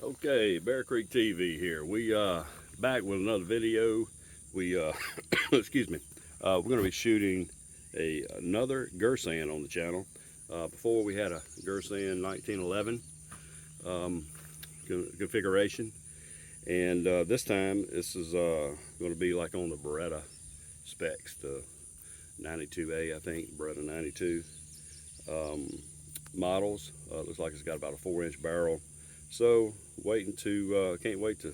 Okay, Bear Creek TV here. We back with another video. We excuse me. We're going to be shooting another Girsan on the channel. Before we had a Girsan 1911 configuration, and this time this is going to be like on the Beretta specs, the 92A, I think, Beretta 92 models. Looks like it's got about a 4-inch barrel. So can't wait to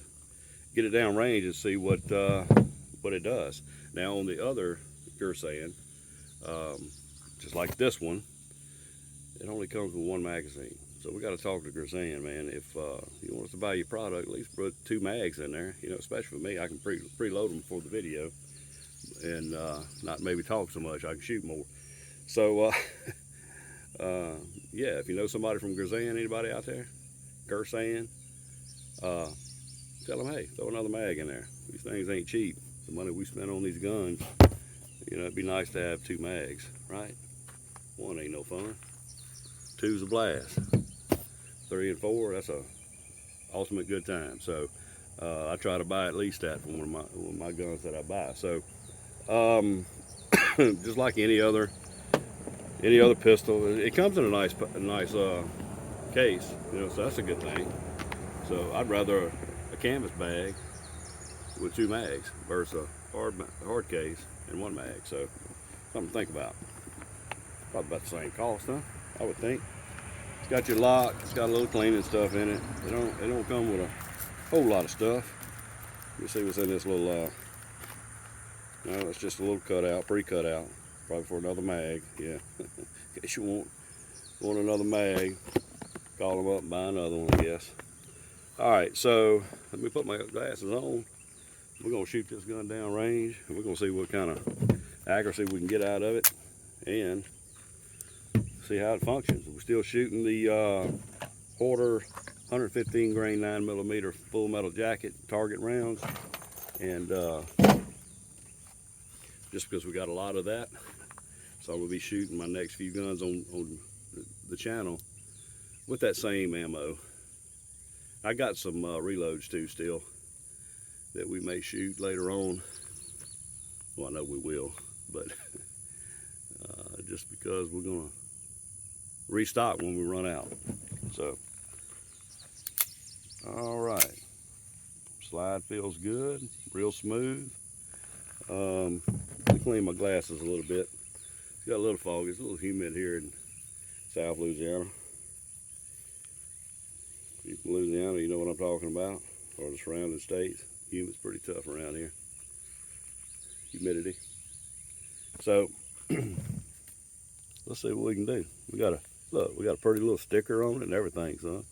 get it down range and see what it does. Now on the other Girsan, just like this one, it only comes with one magazine. So we got to talk to Girsan, man. If you want us to buy your product, at least put 2 mags in there. You know, especially for me, I can preload them for the video and not maybe talk so much. I can shoot more. So yeah, if you know somebody from Girsan, anybody out there? Girsan, tell them, hey, throw another mag in there. These things ain't cheap. The money we spend on these guns, you know, it'd be nice to have 2 mags, right? 1 ain't no fun. 2's a blast. 3 and 4, that's a ultimate good time. So I try to buy at least that for one of my guns that I buy. So just like any other pistol, it comes in a nice case, you know, so that's a good thing. So I'd rather a canvas bag with 2 mags versus a hard case and 1 mag. So something to think about. Probably about the same cost, huh? I would think. It's got your lock. It's got a little cleaning stuff in it. It don't come with a whole lot of stuff. Let me see what's in this little. No, it's just a little cutout, pre-cut out, probably for another mag. Yeah, in case you want another mag. Call them up and buy another one, I guess. All right, so let me put my glasses on. We're gonna shoot this gun down range, and we're gonna see what kind of accuracy we can get out of it, and see how it functions. We're still shooting the Porter 115 grain 9mm full metal jacket target rounds, and just because we got a lot of that, so we'll be shooting my next few guns on the channel with that same ammo. I got some reloads too still that we may shoot later on. Well, I know we will, but just because we're gonna restock when we run out. So, all right, slide feels good, real smooth. Let me clean my glasses a little bit. It's got a little foggy, it's a little humid here in South Louisiana. If you're from Louisiana, you know what I'm talking about, or the surrounding states. Humid's pretty tough around here. Humidity. So let's see what we can do. We got a pretty little sticker on it and everything, son.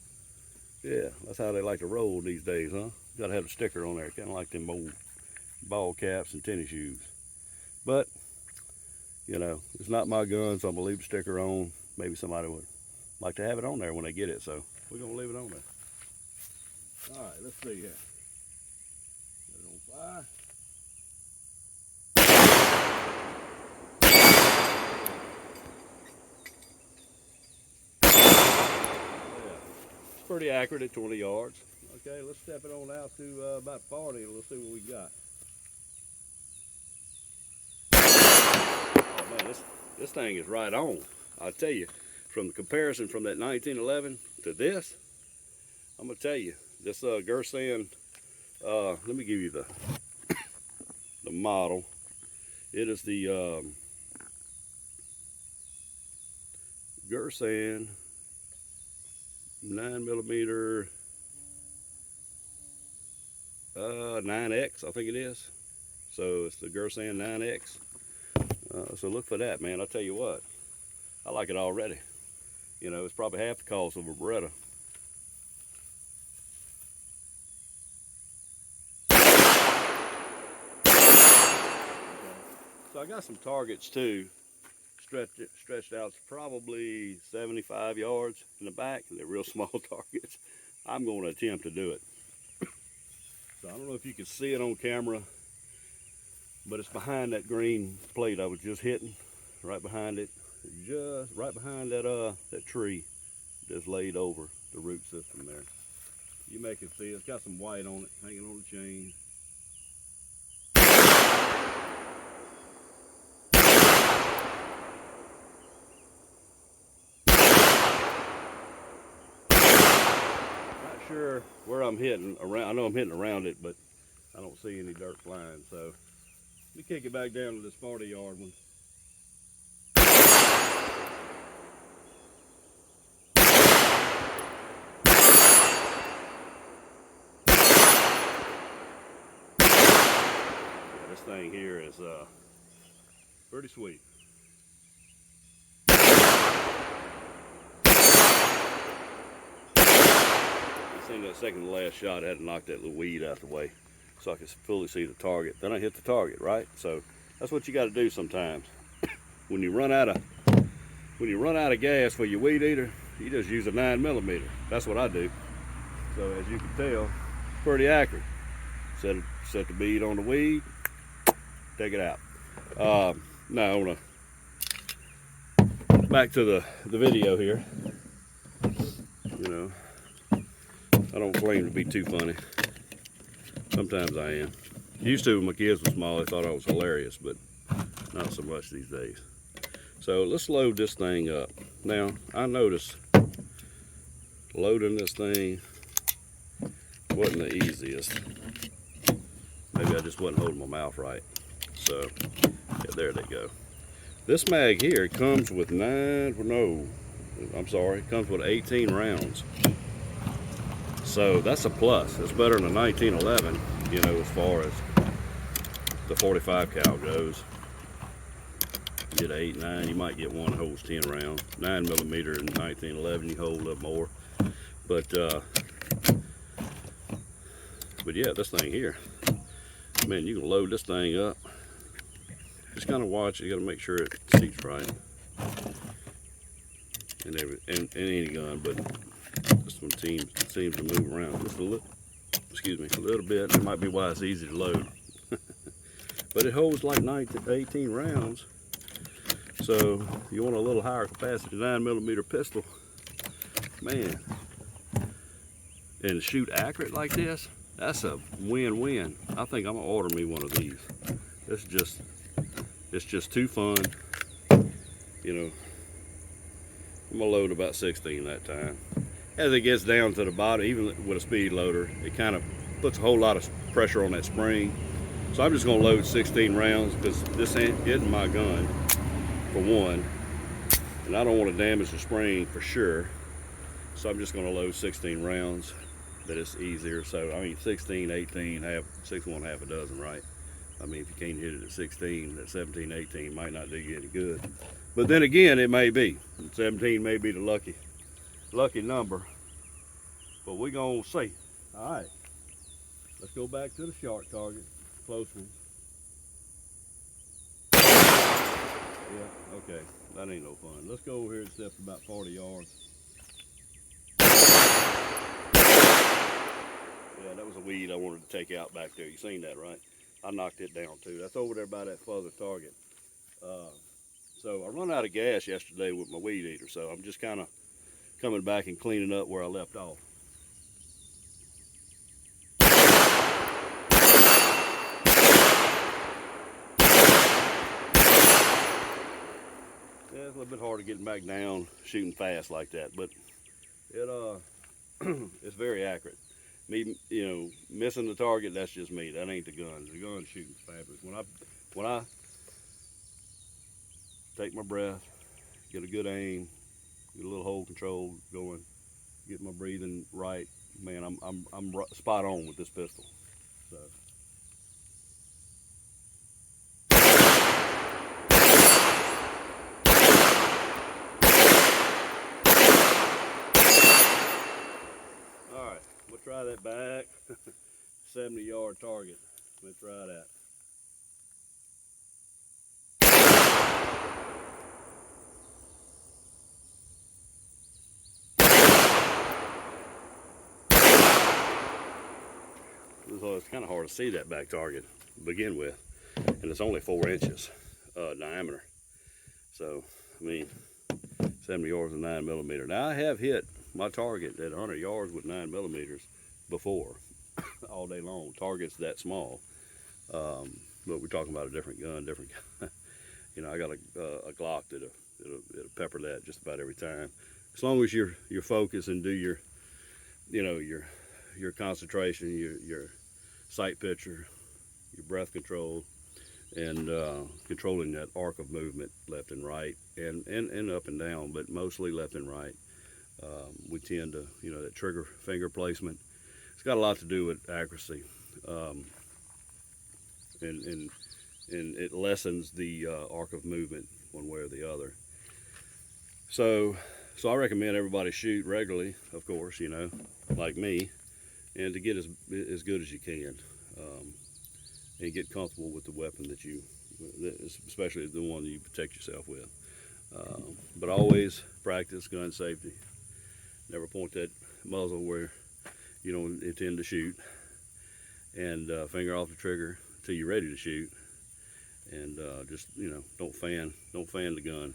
Yeah, that's how they like to roll these days, huh? Got to have a sticker on there, kind of like them old ball caps and tennis shoes. But you know, it's not my gun, so I'm gonna leave the sticker on. Maybe somebody would like to have it on there when they get it, so we're gonna leave it on there. All right, let's see here. Put it on fire. Yeah, it's pretty accurate at 20 yards. Okay, let's step it on out to about 40 and let's see what we got. Oh man, this thing is right on. I'll tell you, from the comparison from that 1911 to this, I'm gonna tell you, this Girsan, let me give you the model. It is the Girsan 9mm 9X, I think it is. So it's the Girsan 9X. So look for that, man. I'll tell you what, I like it already. You know, it's probably half the cost of a Beretta. So I got some targets too, stretched out to probably 75 yards in the back. They're real small targets. I'm going to attempt to do it. So I don't know if you can see it on camera, but it's behind that green plate I was just hitting, right behind it, just right behind that that tree that's laid over the root system there. You make it see, it's got some white on it, hanging on the chain. Not sure where I'm hitting around. I know I'm hitting around it, but I don't see any dirt flying. So let me kick it back down to this 40-yard one. This thing here is pretty sweet. I seen that second to last shot. I had to knock that little weed out the way so I could fully see the target. Then I hit the target, right? So that's what you got to do sometimes. When you run out of gas for your weed eater, you just use a 9mm. That's what I do. So as you can tell, pretty accurate. Set the bead on the weed, take it out. Now I want to back to the video here. You know, I don't claim to be too funny. Sometimes I am. Used to when my kids were small, they thought I was hilarious, but not so much these days. So let's load this thing up. Now I noticed loading this thing wasn't the easiest. Maybe I just wasn't holding my mouth right. So yeah, there they go. This mag here comes with it comes with 18 rounds. So that's a plus. It's better than a 1911, you know, as far as the 45 cal goes. You get 8, 9, you might get one that holds 10 rounds. 9mm in 1911, you hold a little more. But yeah, this thing here, man, you can load this thing up. Just kind of watch it. You got to make sure it seats right. And any gun, but this one seems to move around just a little. Excuse me, a little bit. That might be why it's easy to load. But it holds like 18 rounds. So you want a little higher capacity 9mm pistol, man, and to shoot accurate like this, that's a win-win. I think I'm gonna order me one of these. It's just too fun. You know, I'm gonna load about 16 that time. As it gets down to the bottom, even with a speed loader, it kind of puts a whole lot of pressure on that spring. So I'm just gonna load 16 rounds because this isn't my gun, for one, and I don't want to damage the spring for sure. So I'm just gonna load 16 rounds. That it's easier. So I mean 16, 18, 6 1 half a dozen, right? I mean, if you can't hit it at 16, at 17, 18 might not do you any good. But then again, it may be. 17 may be the lucky number. But we're gonna see. All right, let's go back to the shark target, close ones. Yeah, okay, that ain't no fun. Let's go over here and step about 40 yards. Yeah, that was a weed I wanted to take out back there. You seen that, right? I knocked it down too. That's over there by that further target. So I run out of gas yesterday with my weed eater, so I'm just kind of coming back and cleaning up where I left off. Yeah, it's a little bit harder getting back down, shooting fast like that, but it it's very accurate. Me, you know, missing the target, that's just me. That ain't the gun. The gun shooting's fabulous. When I take my breath, get a good aim, get a little hold control going, get my breathing right, man, I'm spot on with this pistol. So. All right, we'll try that back. 70-yard target. Let's try that. So it's kind of hard to see that back target to begin with, and it's only 4 inches diameter. So I mean, 70 yards with 9mm. Now I have hit my target at 100 yards with 9mm before all day long. Target's that small, but we're talking about a different gun, different. You know, I got a Glock that'll pepper that just about every time, as long as you're focused and do your, you know, your concentration, your sight picture, your breath control, and controlling that arc of movement left and right, and up and down, but mostly left and right. We tend to, you know, that trigger finger placement, it's got a lot to do with accuracy, and it lessens the arc of movement one way or the other. So I recommend everybody shoot regularly, of course, you know, like me, and to get as good as you can, and get comfortable with the weapon that you, especially the one that you protect yourself with. But always practice gun safety. Never point that muzzle where you don't intend to shoot, and finger off the trigger until you're ready to shoot, and just, you know, don't fan the gun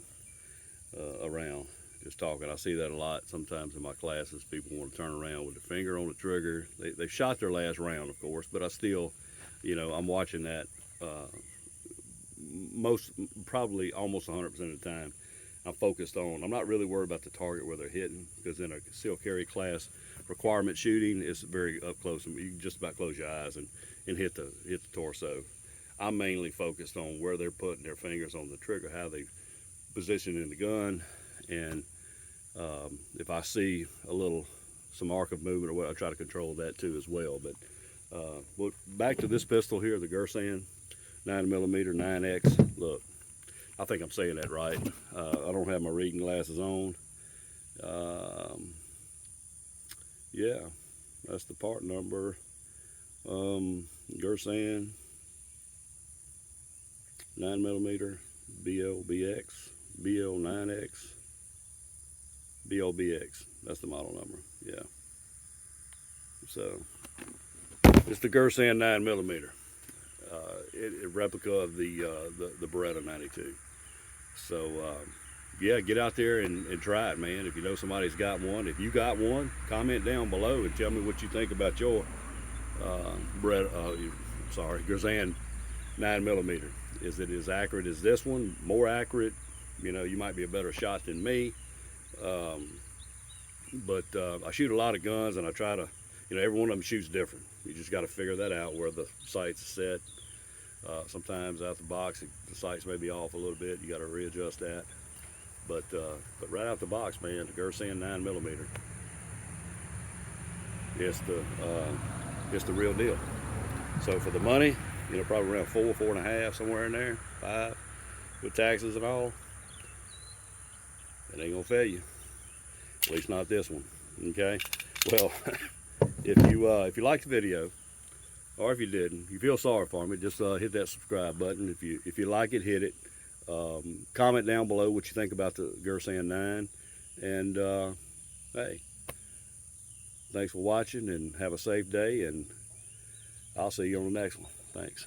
around. Just talking. I see that a lot sometimes in my classes. People want to turn around with their finger on the trigger. They shot their last round, of course, but I still, you know, I'm watching that probably almost 100% of the time. I'm focused on. I'm not really worried about the target where they're hitting, because in a concealed carry class requirement shooting, it's very up close, and you can just about close your eyes and hit the torso. I'm mainly focused on where they're putting their fingers on the trigger, how they position in the gun, and if I see some arc of movement or what, I try to control that too as well. But back to this pistol here, the Girsan 9mm 9X. Look, I think I'm saying that right. I don't have my reading glasses on. Yeah, that's the part number. Girsan 9mm BLBX, BL9X, BLBX. That's the model number. Yeah. So it's the Girsan 9mm. A replica of the Beretta 92. So yeah, get out there and try it, man. If you know somebody's got one, if you got one, comment down below and tell me what you think about your Girsan 9mm. Is it as accurate as this one? More accurate? You know, you might be a better shot than me. But I shoot a lot of guns, and I try to, you know, every one of them shoots different. You just got to figure that out, where the sight's set. Sometimes out the box, the sights may be off a little bit. You got to readjust that. But right out the box, man, the Girsan 9mm. It's the real deal. So for the money, you know, probably around 4, 4.5, somewhere in there, 5, with taxes and all, it ain't gonna fail you. At least not this one. Okay. Well, if you liked the video, or if you didn't, you feel sorry for me, just hit that subscribe button. If you like it, hit it. Comment down below what you think about the Girsan 9. And hey, thanks for watching, and have a safe day, and I'll see you on the next one. Thanks.